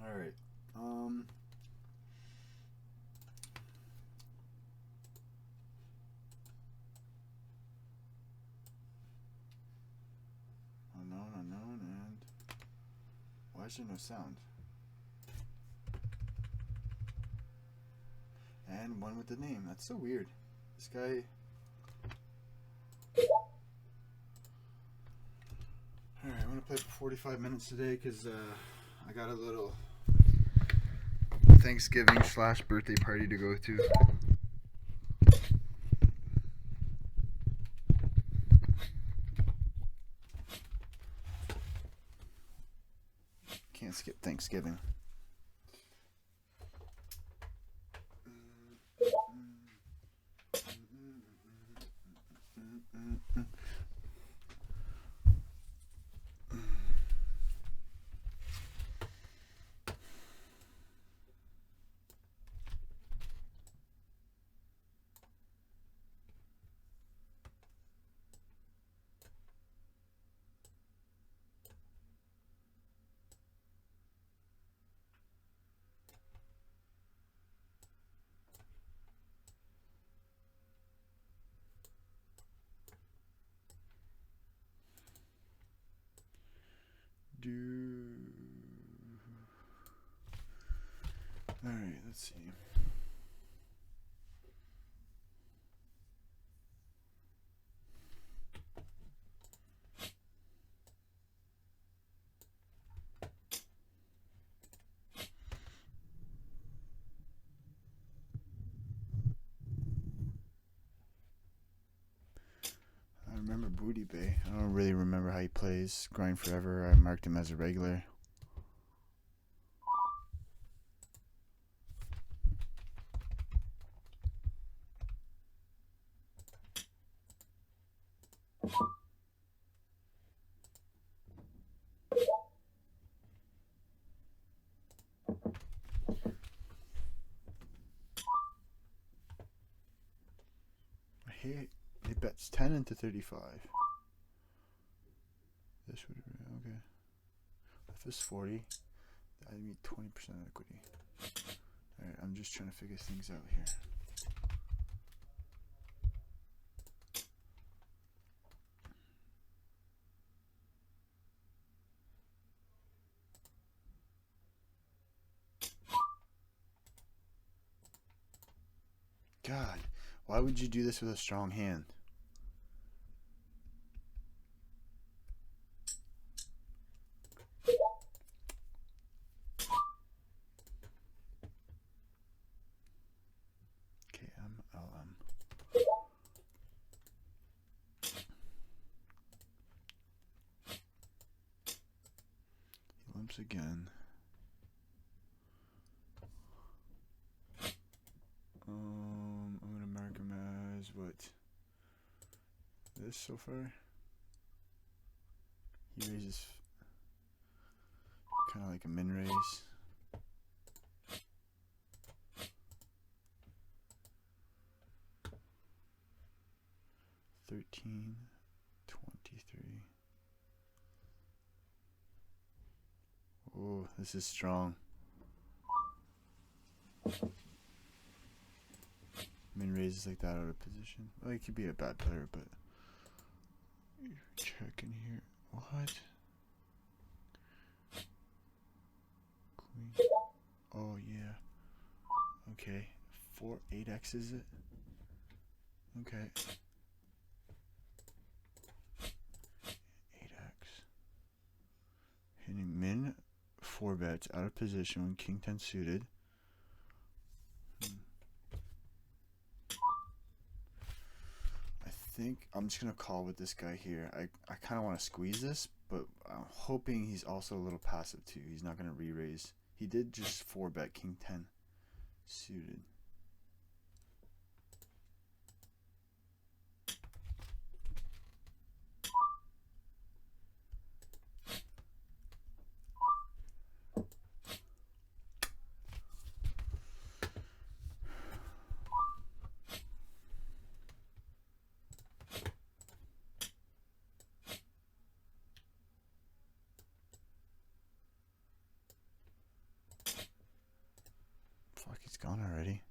All right. Unknown, and why is there no sound? And one with the name. That's so weird. This guy. All right, I'm gonna play for 45 minutes today because I got a little Thanksgiving / birthday party to go to. Can't skip Thanksgiving. All right, let's see. I remember Booty Bay. I don't really remember how he plays. Grind Forever. I marked him as a regular. He bets 10 into 35. This would be okay. If it's 40, I need 20% equity. Alright, I'm just trying to figure things out here. God, why would you do this with a strong hand? KM, LM. He limps again. I'm gonna mark him as what? This so far? He raises kind of like a min raise. $13, $23. Oh, this is strong. Min raises like that out of position. Well, he could be a bad player, but checking here. What? Queen. Oh yeah. Okay. 8x is it? Okay. 8x. Hitting min 4 bets out of position when king 10 suited. I think I'm just gonna call with this guy here. I kind of want to squeeze this, but I'm hoping he's also a little passive too. He's not gonna re-raise. He did just 4 bet king 10 suited. It's gone already.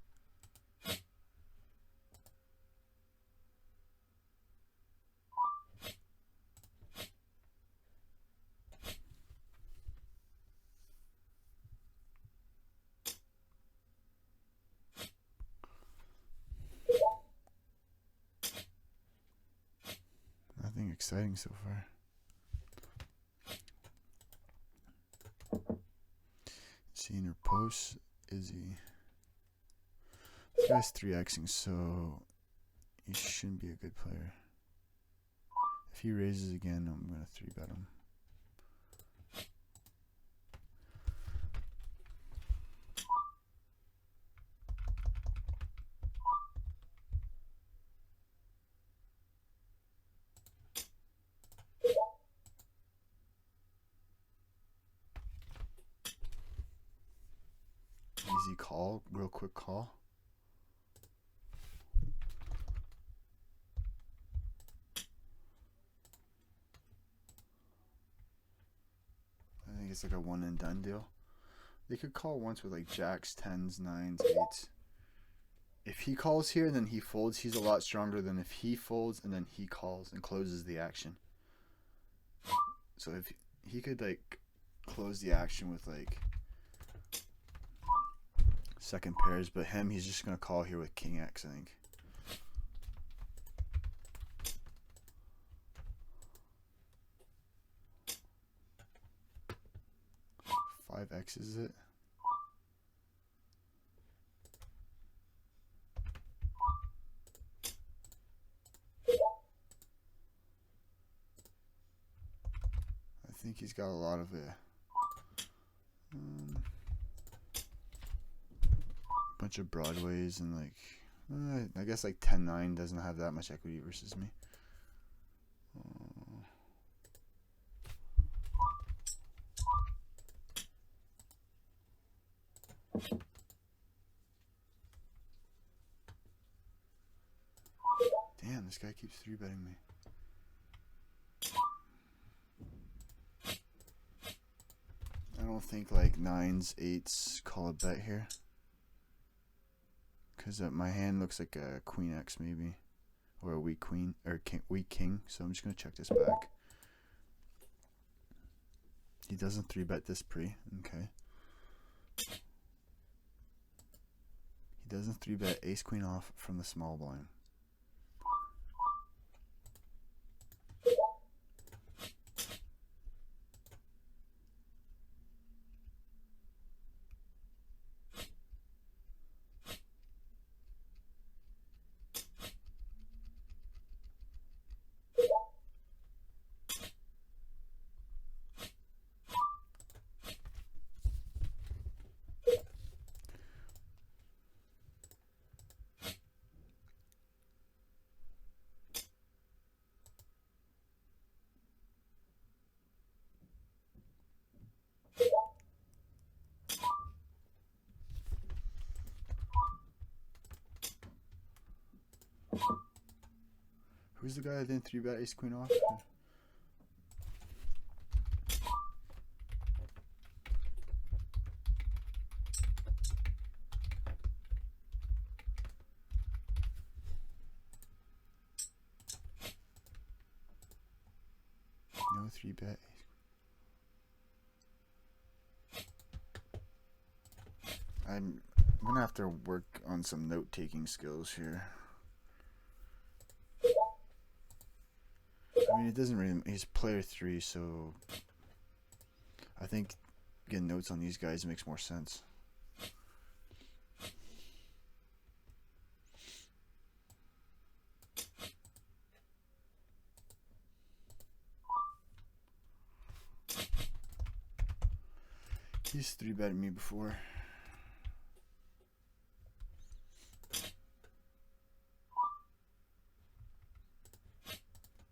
Nothing exciting so far. Seeing her post, Izzy. This guy's 3xing, so he shouldn't be a good player. If he raises again, I'm gonna 3-bet him. Easy call, real quick call. I think it's like a one and done deal. They could call once with like jacks, 10s, 9s, 8s. If he calls here and then he folds, he's a lot stronger than if he folds and then he calls and closes the action. So if he could like close the action with like second pairs, but him, he's just gonna call here with king X, I think. Five X is it? I think he's got a lot of it. Bunch of broadways and like I guess like 10-9 doesn't have that much equity versus me. Damn, this guy keeps 3-betting me. I don't think like 9s, 8s call a bet here. Because my hand looks like a queen X maybe. Or a weak queen, or weak king. So I'm just going to check this back. He doesn't 3-bet this pre. Okay. He doesn't 3-bet ace queen off from the small blind. Who's the guy that didn't 3-bet ace queen off? No 3-bet. I'm gonna have to work on some note-taking skills here. I mean, it doesn't really. He's player 3, so I think getting notes on these guys makes more sense. He's 3-betted me before.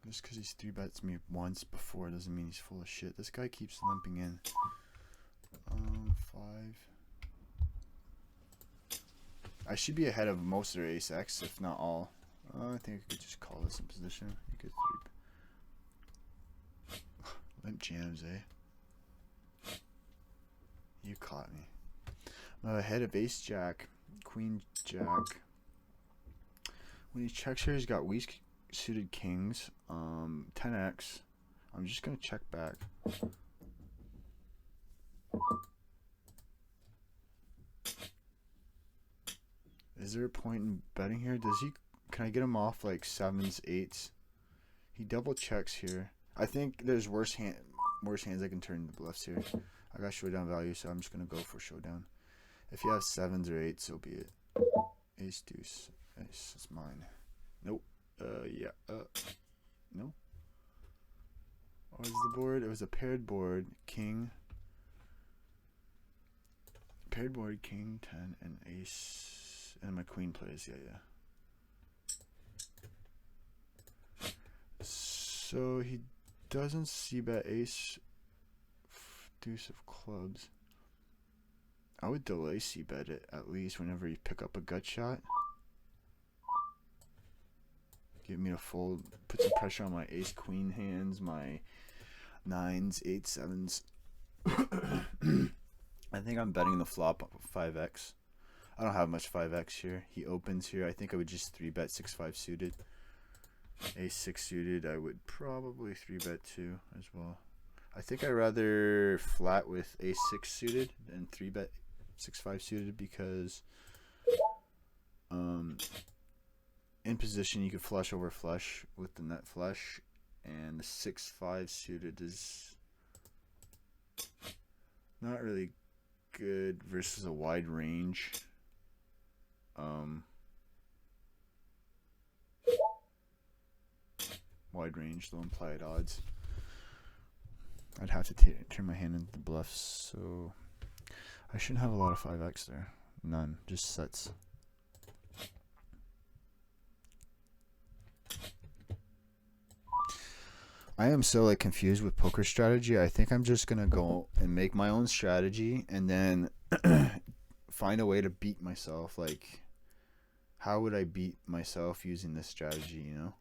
Just because he's 3-bets me once before doesn't mean he's full of shit. This guy keeps limping in. 5. I should be ahead of most of their ace X, if not all. I think I could just call this in position. You could 3. Limp jams, eh? You caught me. I'm ahead of ace jack. queen jack. When he checks here, he's got weak suited kings. 10x. I'm just gonna check back. Is there a point in betting here? Does he? Can I get him off like 7s, 8s? He double checks here. I think there's worse hands I can turn the bluffs here. I got showdown value, so I'm just gonna go for showdown. If you have 7s or 8s, so be it. Ace deuce. Ace is mine. Nope. Yeah. No. What was the board? It was a paired board. King. Paired board. King, 10, and ace. And my queen plays. Yeah, yeah. So he doesn't see bet ace, deuce of clubs. I would delay c-bet it at least whenever you pick up a gut shot. Get me to fold, put some pressure on my ace queen hands, my 9s, 8s, 7s. I think I'm betting the flop 5x. I don't have much 5x here. He opens here. I think I would just 3-bet 6-5 suited. Ace 6 suited, I would probably 3-bet too as well. I think I'd rather flat with ace 6 suited than 3-bet 6-5 suited because in position you could flush over flush with the nut flush, and the 6-5 suited is not really good versus a wide range. Wide range, low implied odds. I'd have to turn my hand into the bluffs, so I shouldn't have a lot of 5x there. None, just sets. I am so like confused with poker strategy. I think I'm just gonna go and make my own strategy and then find a way to beat myself. Like, how would I beat myself using this strategy, you know?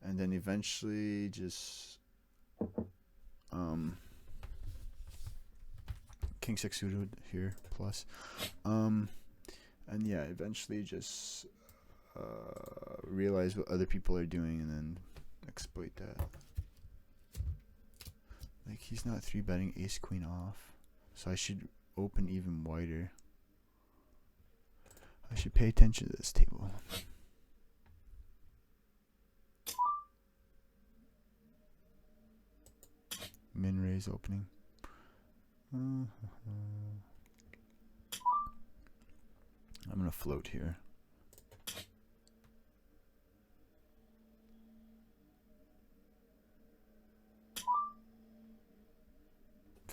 And then eventually just king 6 suited here plus and yeah, eventually just realize what other people are doing and then exploit that. Like, he's not 3-betting ace queen off, so I should open even wider. I should pay attention to this table. Min raise opening. I'm gonna float here.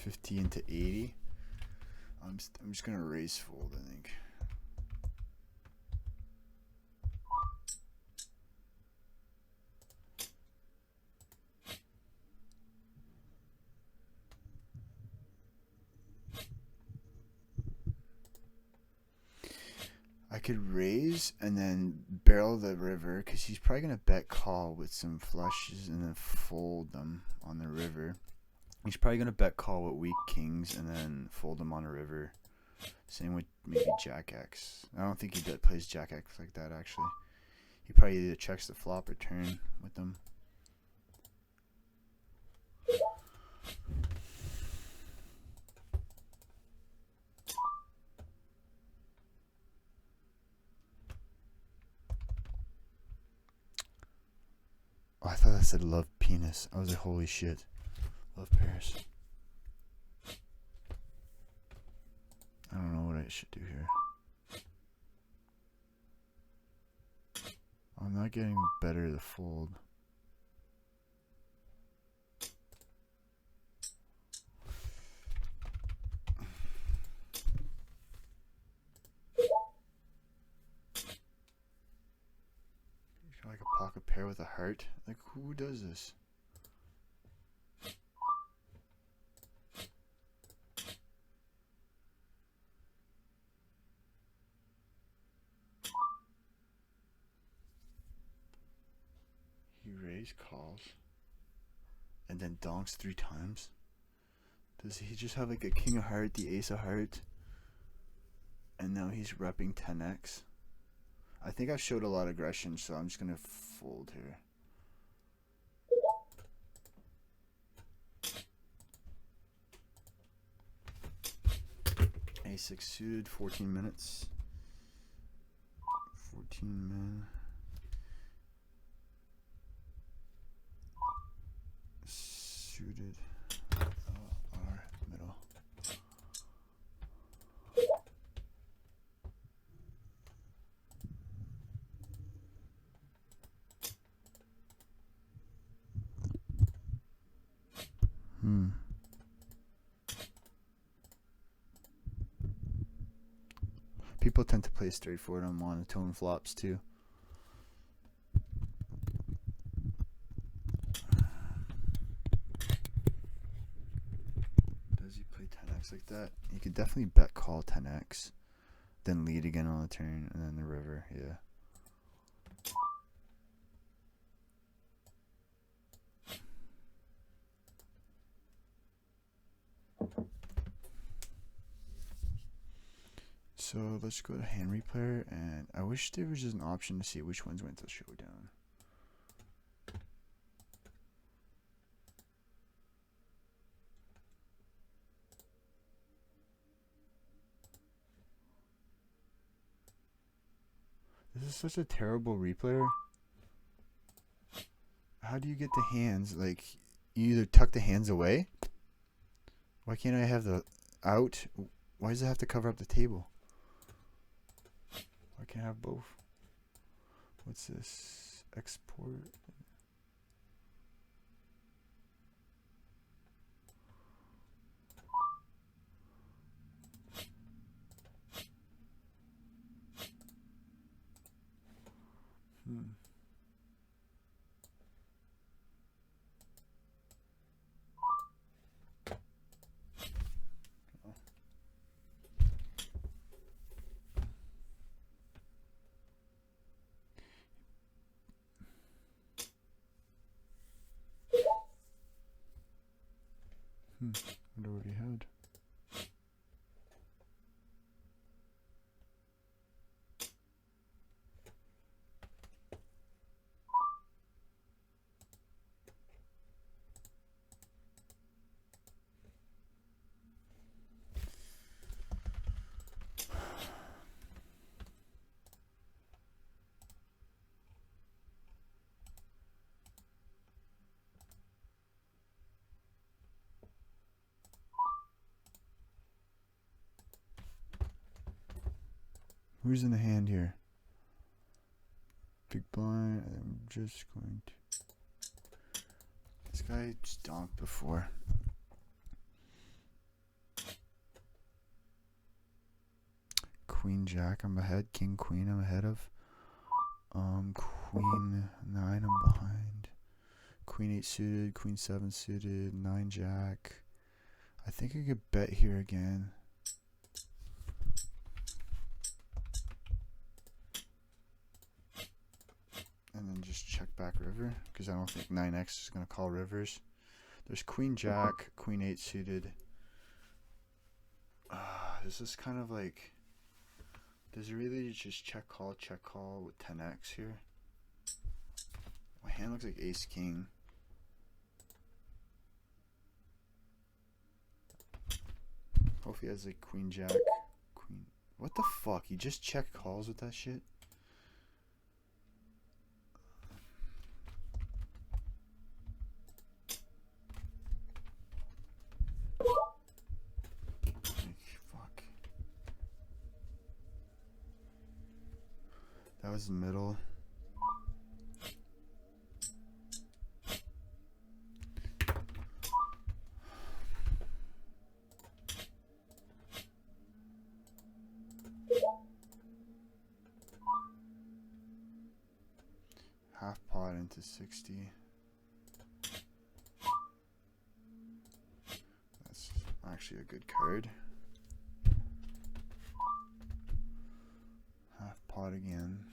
$50 into $80. I'm just gonna raise fold, I think. I could raise and then barrel the river because he's probably gonna bet call with some flushes and then fold them on the river. He's probably going to bet call with weak kings and then fold them on a river. Same with maybe Jack X. I don't think he plays Jack X like that, actually. He probably either checks the flop or turn with them. Oh, I thought that said love penis. I was like, holy shit. Love Paris. I don't know what I should do here. I'm not getting better to fold. Like a pocket pair with a heart. Like, who does this? Calls and then donks 3 times. Does he just have like a king of heart, the ace of heart, And now he's repping 10x. I think I've showed a lot of aggression, so I'm just going to fold here. A6 suited, 14 minutes. 14 men. Suited. R middle. People tend to play straightforward on monotone flops too. Does he play 10x like that? You could definitely bet call 10x, then lead again on the turn, and then the river. Yeah. So let's go to hand replayer, and I wish there was just an option to see which ones went to showdown. This is such a terrible replayer. How do you get the hands? Like, you either tuck the hands away. Why can't I have the out? Why does it have to cover up the table? I can't have both. What's this? Export. Wonder what he had. Who's in the hand here? Big blind. I'm just going to. This guy stomped before. Queen Jack, I'm ahead. King Queen, I'm ahead of. Queen 9, I'm behind. Queen 8 suited. Queen 7 suited. 9 Jack. I think I could bet here again. And then just check back river, because I don't think 9x is going to call rivers. There's Queen Jack, Queen 8 suited. This is kind of like, does it really just check call with 10x here? My hand looks like Ace King. Hopefully he has like Queen Jack, Queen. What the fuck? He just check calls with that shit? That was the middle. Half pot into 60. That's actually a good card. Half pot again.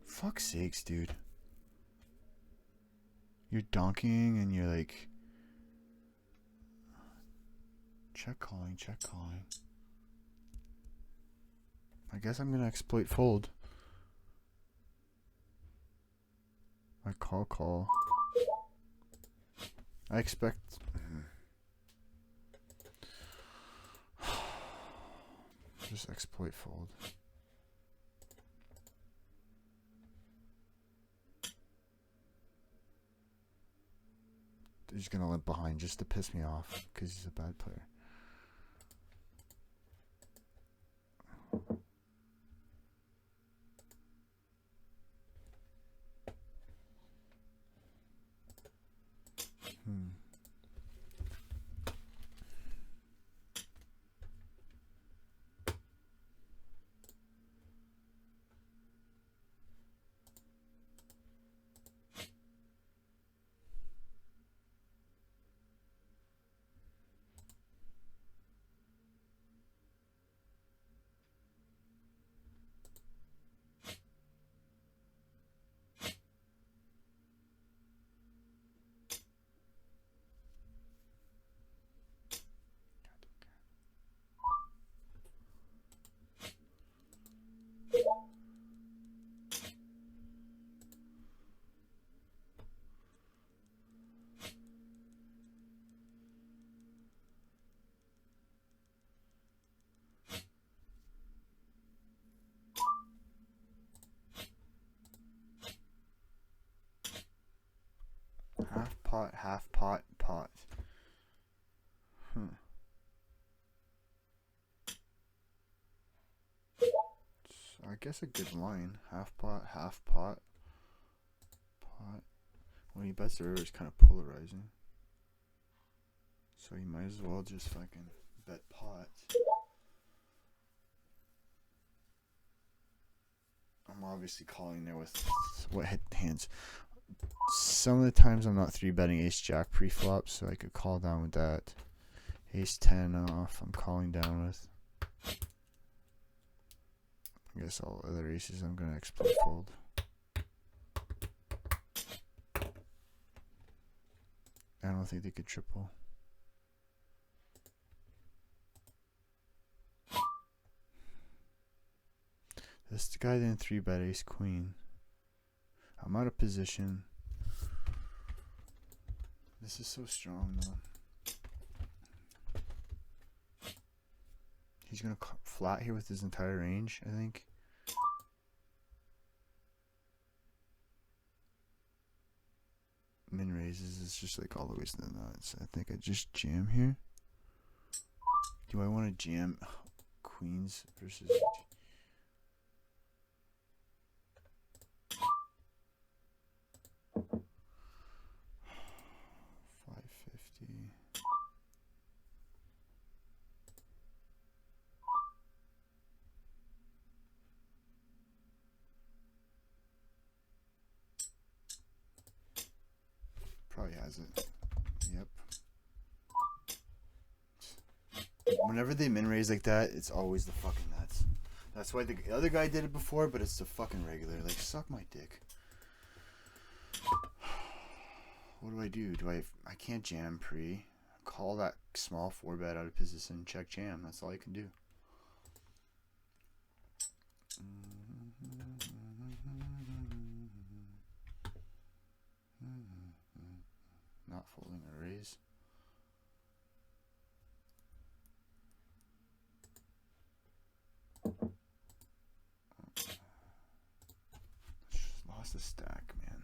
Fuck's sakes, dude. You're donking and you're like, check calling, check calling. I guess I'm gonna exploit fold. I call. I expect. Just exploit fold. He's gonna limp behind just to piss me off because he's a bad player. Half pot, pot. I guess a good line. Half pot, pot. When he bets the river, it's kind of polarizing. So you might as well just fucking bet pot. I'm obviously calling there with what hit hands. Some of the times I'm not 3-betting ace jack pre-flop, so I could call down with that. Ace 10 off, I'm calling down with. I guess all other aces I'm gonna exploit fold. I don't think they could triple. This guy didn't 3-bet ace queen. I'm out of position. This is so strong though. He's gonna flat here with his entire range, I think. Min raises is just like all the ways to the nuts. I think I just jam here. Do I want to jam queens versus 550? Probably has it. Yep. Whenever they min raise like that, it's always the fucking nuts. That's why the other guy did it before, but it's the fucking regular. Like, suck my dick. What do? I can't jam pre. Call that small 4-bet out of position, check jam. That's all I can do. Not folding a raise. Just lost a stack, man.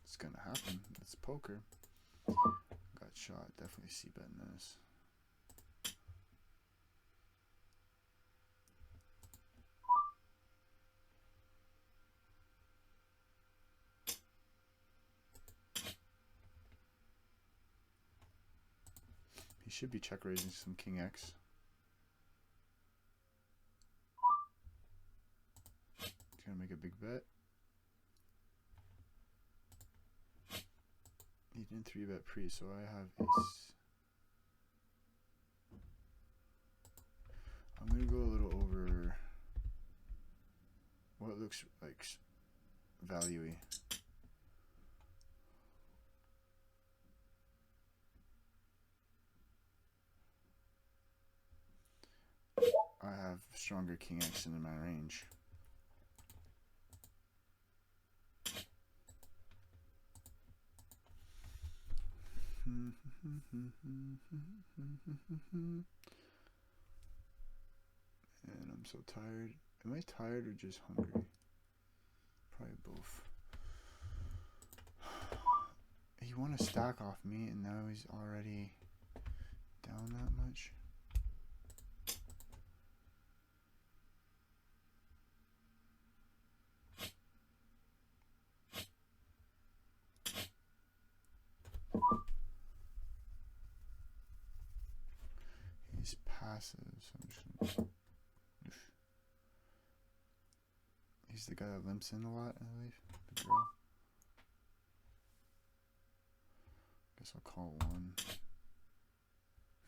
It's gonna happen. It's poker. Got shot. Definitely c-betting this. He should be check raising some king X. He's gonna make a big bet. didn't 3-bet pre, so I have ace. I'm gonna go a little over what looks like value-y. I have stronger king X in my range. And I'm so tired. Am I tired or just hungry? Probably both. He won a stack off me and now he's already down that much. He's passive, so I'm just gonna... He's the guy that limps in a lot, I believe. The girl. Guess I'll call one.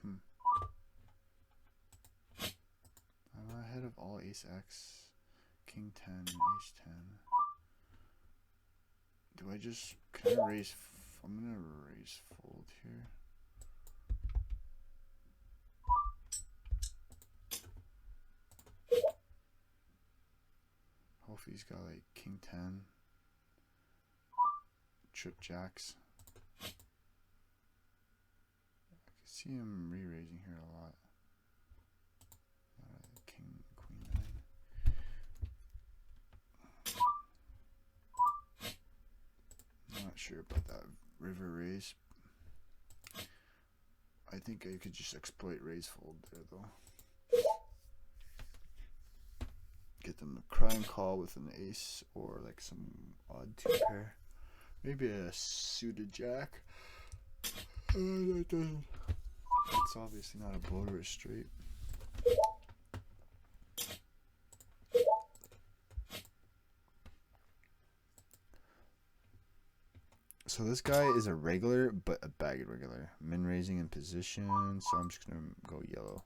I'm ahead of all ace X, king 10, ace 10. Do I just, can I raise, I'm gonna raise fold here. Hopefully he's got like king 10, trip jacks. I can see him re-raising here a lot. King, queen 9. Not sure about that river raise. I think I could just exploit raise fold there though. Get them a crying call with an ace or like some odd 2 pair. Maybe a suited jack. That doesn't. It's obviously not a boat or a straight. So this guy is a regular, but a bagged regular. Min raising in position, so I'm just gonna go yellow.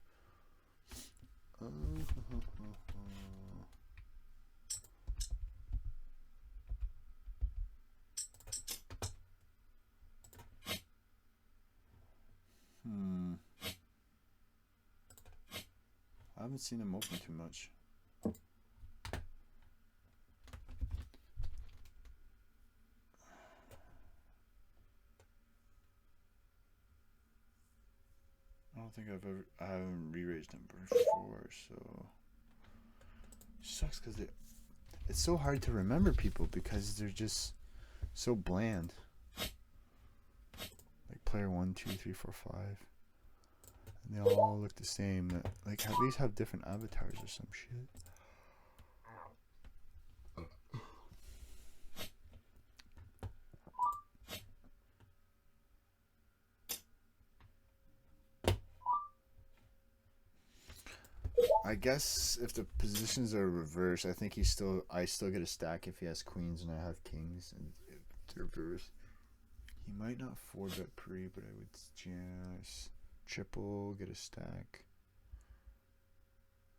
I haven't seen him open too much. I don't think I haven't re-raised him before, so sucks because it's so hard to remember people because they're just so bland. Like player 1, 2, 3, 4, 5, and they all look the same. Like at least have different avatars or some shit. I guess if the positions are reversed, I think I still get a stack if he has queens and I have kings, and if they're reversed, he might not 4-bet pre, but I would just triple, get a stack,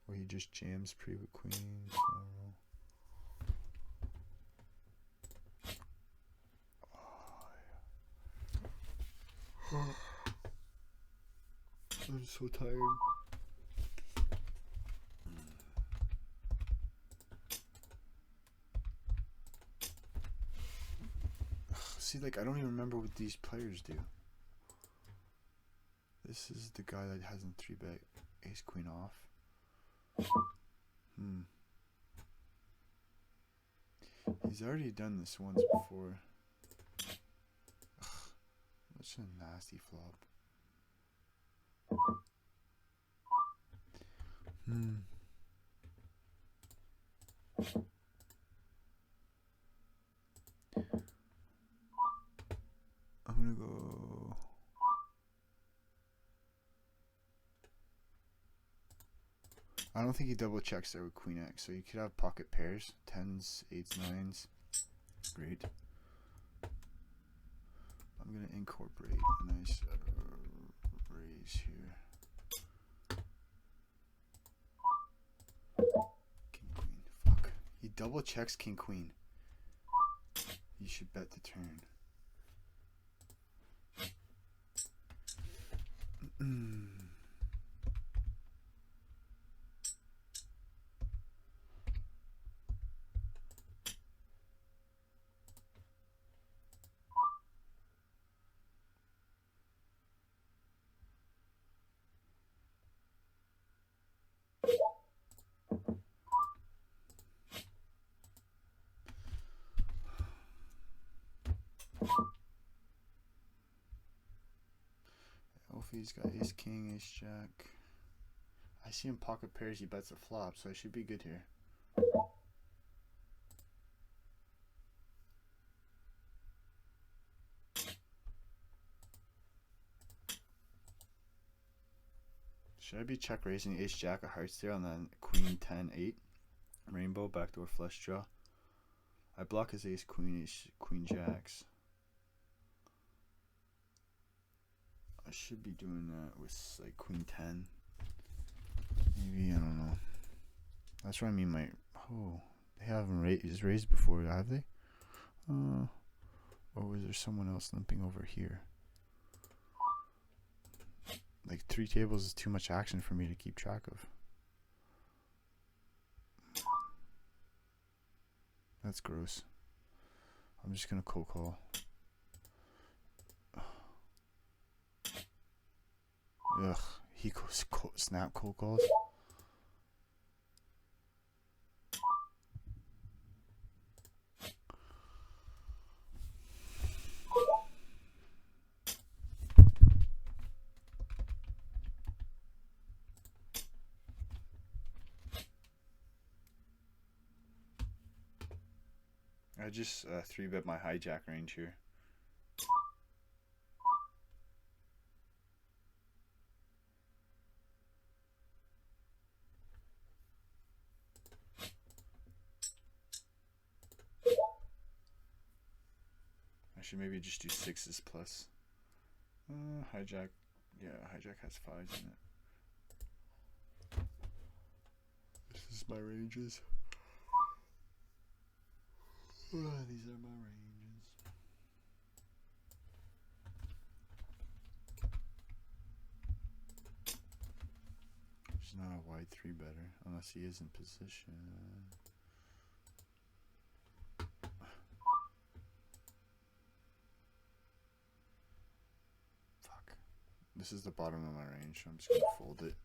or he just jams pre with queens. I don't know. I'm so tired. See, like, I don't even remember what these players do. This is the guy that hasn't 3-bet ace queen off. He's already done this once before. Ugh, such a nasty flop. I'm gonna go. I don't think he double checks there with queen X, so you could have pocket pairs, 10s, 8s, 9s. Great. I'm I'm gonna incorporate a nice raise here. King queen. Fuck. He double checks king queen. You should bet the turn. He's got ace king, ace jack. I see him pocket pairs, he bets a flop, so I should be good here. Should I be check raising ace jack of hearts there on then queen 10 8 rainbow backdoor flush draw? I block his ace queen, ace queen jacks. I should be doing that with like queen 10. Maybe, I don't know. That's what I mean. They haven't raised before, have they? Or was there someone else limping over here? Like 3 tables is too much action for me to keep track of. That's gross. I'm just gonna cold call. Ugh, he goes snap cold calls. I just 3-bet my hijack range here. I should maybe just do 6s plus. Hijack, yeah, hijack has 5s in it. This is my ranges. These are my ranges. There's not a wide 3-better unless he is in position. Fuck. This is the bottom of my range, so I'm just gonna fold it.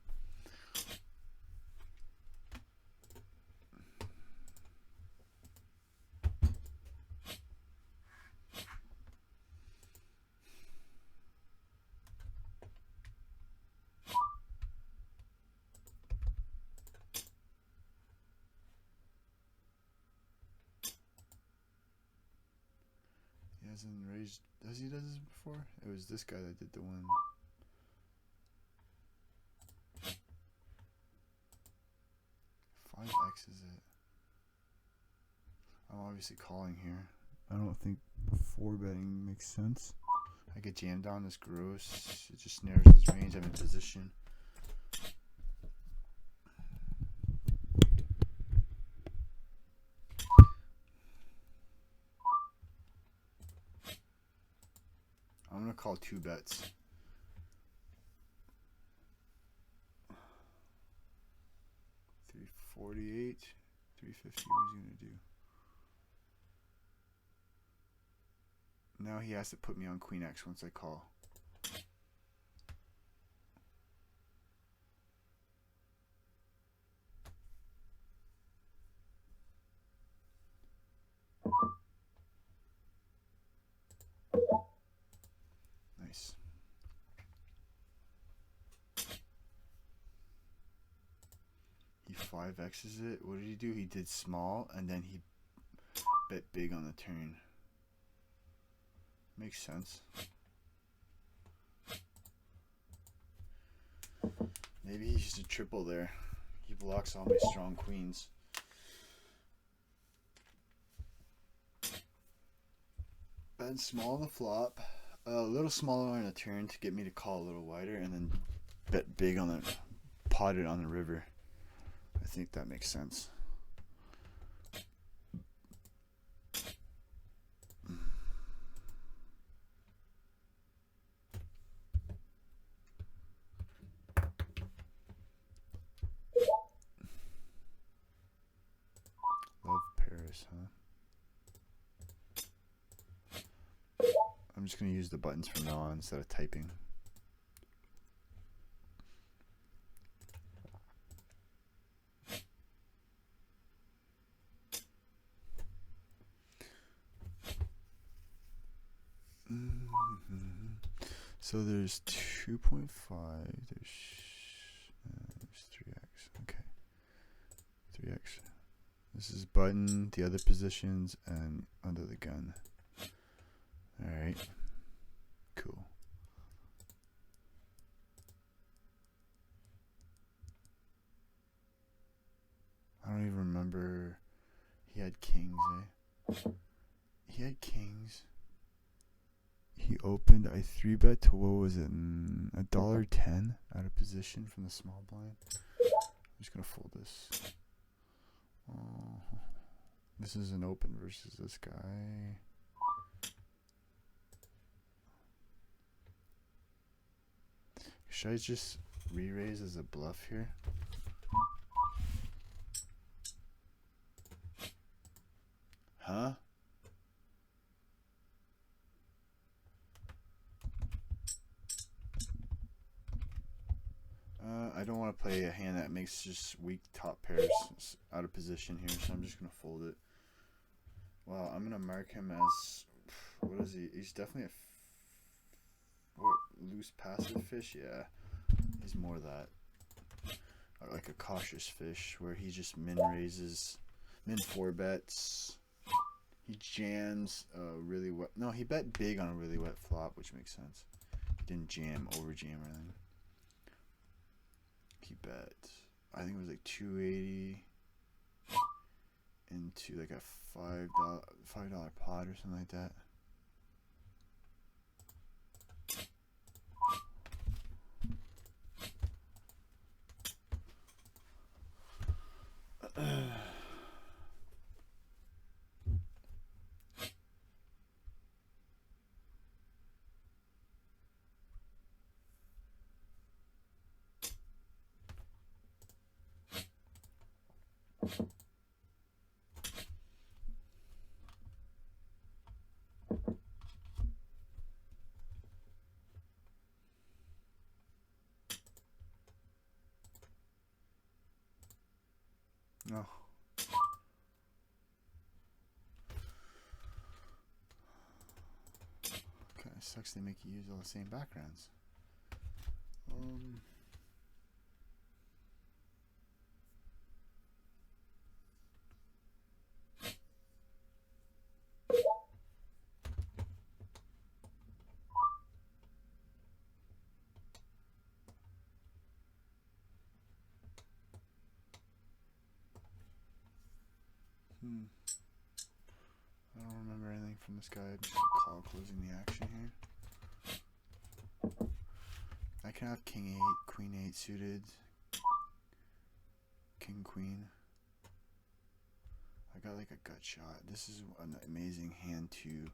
He hasn't raised. Does he do this before? It was this guy that did the one. 5x is it? I'm obviously calling here. I don't think 4-betting makes sense. I get jammed on this gross. It just narrows his range. I'm in position. I'm gonna call 2 bets. $348, $350. What is he gonna do? Now he has to put me on Queen X once I call. Nice. He 5x's it. What did he do? He did small and then he bet big on the turn. Makes sense. Maybe he's just a triple there. He blocks all my strong queens. Bet small on the flop. A little smaller on a turn to get me to call a little wider, and then bet big on the potted on the river. I think that makes sense. Love Paris, huh? I'm just gonna use the buttons from now on instead of typing. So there's 2.5, there's 3x, okay, 3x. This is button, the other positions, and under the gun. Alright, cool. I don't even remember, he had kings, eh? He had kings. He opened a 3-bet to, what was it, $1.10 out of position from the small blind. I'm just gonna fold this. Oh, this is an open versus this guy. Should I just re-raise as a bluff here? Huh? I don't want to play a hand that makes just weak top pairs out of position here, so I'm just going to fold it. Well, I'm going to mark him as, what is he? He's definitely a loose passive fish, yeah. He's more that. Or like a cautious fish, where he just min 4 bets. He jams really wet. No, he bet big on a really wet flop, which makes sense. He didn't jam, over jam or anything. He bet, I think it was like 280 into like a $5 pot or something like that. No. Kind of sucks they make you use all the same backgrounds. I don't remember anything from this guy. I'm just gonna call closing the action here. I can have king 8, queen 8 suited, king queen. I got like a gut shot. This is an amazing hand to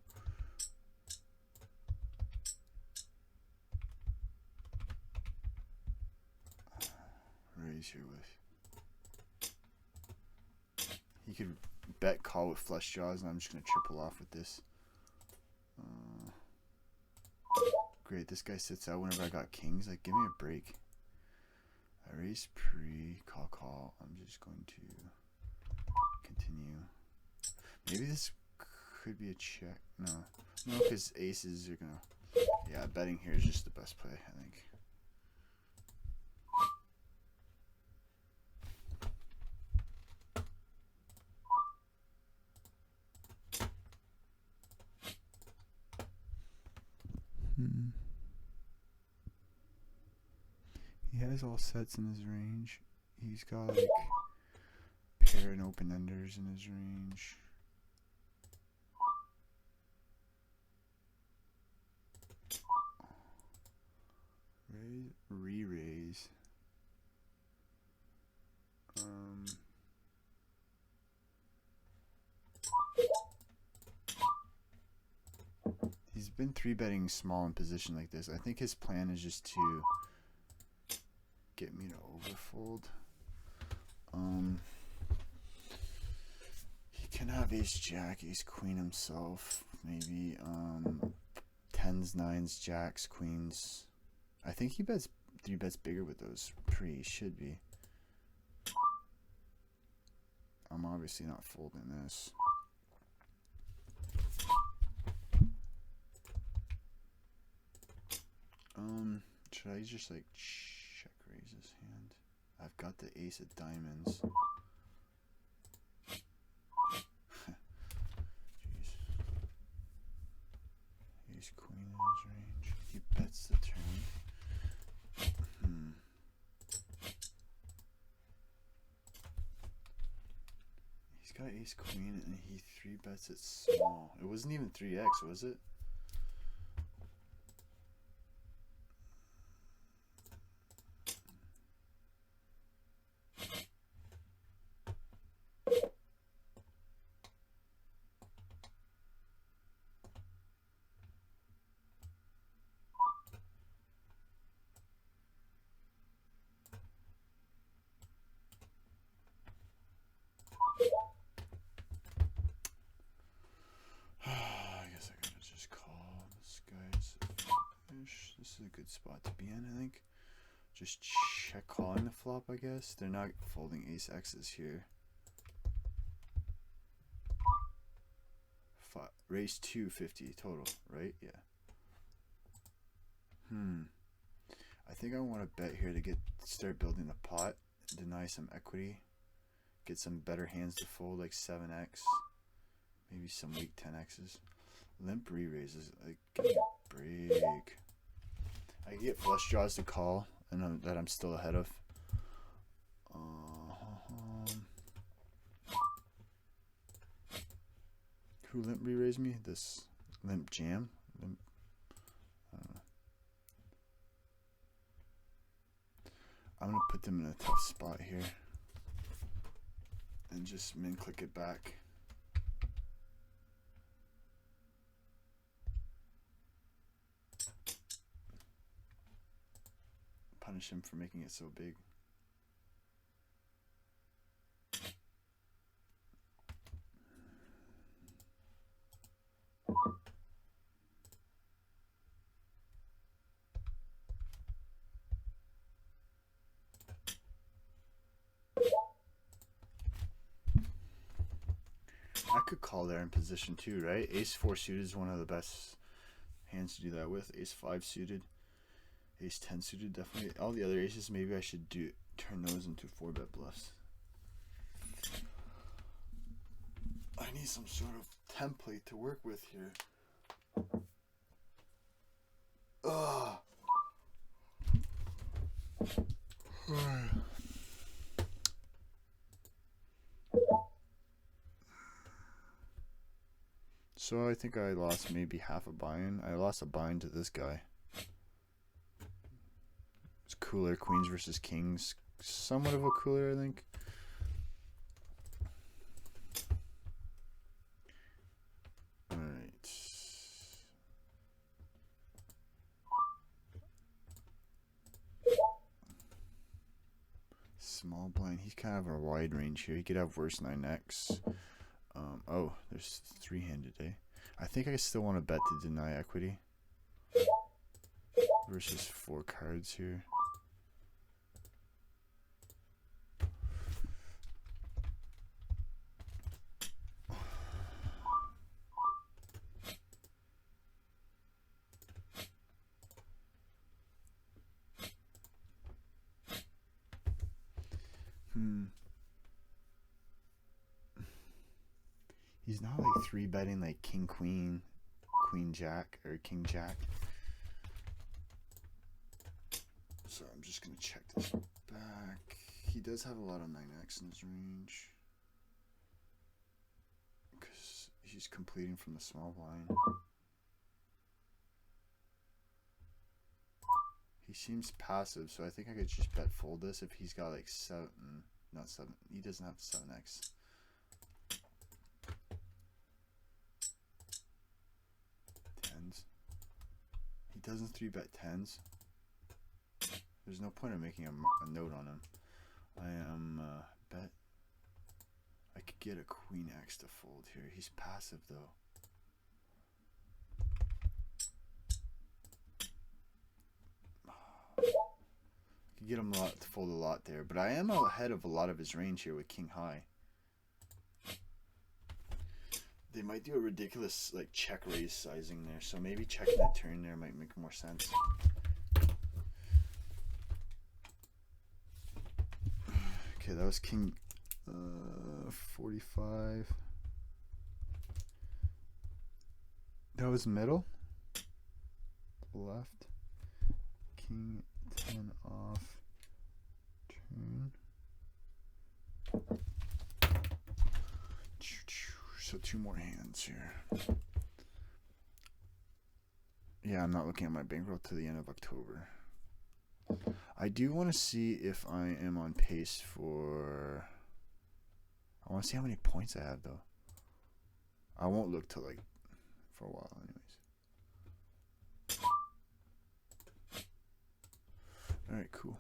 raise here with. He could bet call with flush draws, and I'm just gonna triple off with this. Great, this guy sits out whenever I got kings. Like, give me a break. I raise pre, call. I'm just going to continue. Maybe this could be a check. No, because aces are gonna. Yeah, betting here is just the best play, I think. He has all sets in his range. He's got like pair and open enders in his range. Re-raise. He's been 3-betting small in position like this. I think his plan is just to get me to overfold. He can have ace jack, ace queen himself, maybe 10s, 9s, jacks, queens. I think he bets 3-bets bigger with those pre, should be. I'm obviously not folding this. Should I just like check raise his hand? I've got the ace of diamonds. Jeez. Ace queen in his range. He bets the turn. He's got ace queen and he 3-bets it small. It wasn't even 3x, was it? This is a good spot to be in, I think. Just check calling the flop, I guess. They're not folding ace X's here. Raise 250 total, right? Yeah. I think I want to bet here to start building the pot, deny some equity, get some better hands to fold like 7x, maybe some weak 10x's. Limp re-raises, like give me a break. I can get flush draws to call, and that I'm still ahead of. Who limp re-raised me? This limp jam? Limp, I don't know. I'm going to put them in a tough spot here. And just min click it back. Punish him for making it so big. I could call there in position too, right? Ace 4 suited is one of the best hands to do that with. Ace 5 suited. Ace 10 suited, definitely. All the other aces, maybe I should turn those into 4-bet bluffs. I need some sort of template to work with here. Ugh. So I think I lost maybe half a buy-in. I lost a buy-in to this guy. It's cooler, queens versus kings. Somewhat of a cooler, I think. Alright. Small blind. He's kind of a wide range here. He could have worse 9x. Oh, there's 3-handed, eh? I think I still want to bet to deny equity. Versus 4 cards here. He's not like 3-betting like king queen, queen jack, or king jack. So I'm just gonna check this back. He does have a lot of 9x in his range because he's completing from the small blind. He seems passive, so I think I could just bet fold this if he's got like 7, not 7. He doesn't have 7x. Tens. He doesn't 3-bet tens. There's no point in making a note on him. I am bet. I could get a queen x to fold here. He's passive though. I could get him to fold a lot there, but I am ahead of a lot of his range here with king high. They might do a ridiculous like check raise sizing there, so maybe checking that turn there might make more sense. Okay, that was king 45. That was middle. Left. King 10 off. Turn. So 2 more hands here. Yeah, I'm not looking at my bankroll to the end of October. I do want to see if I am on pace for... I want to see how many points I have, though. I won't look till, like, for a while, anyways. Alright, cool.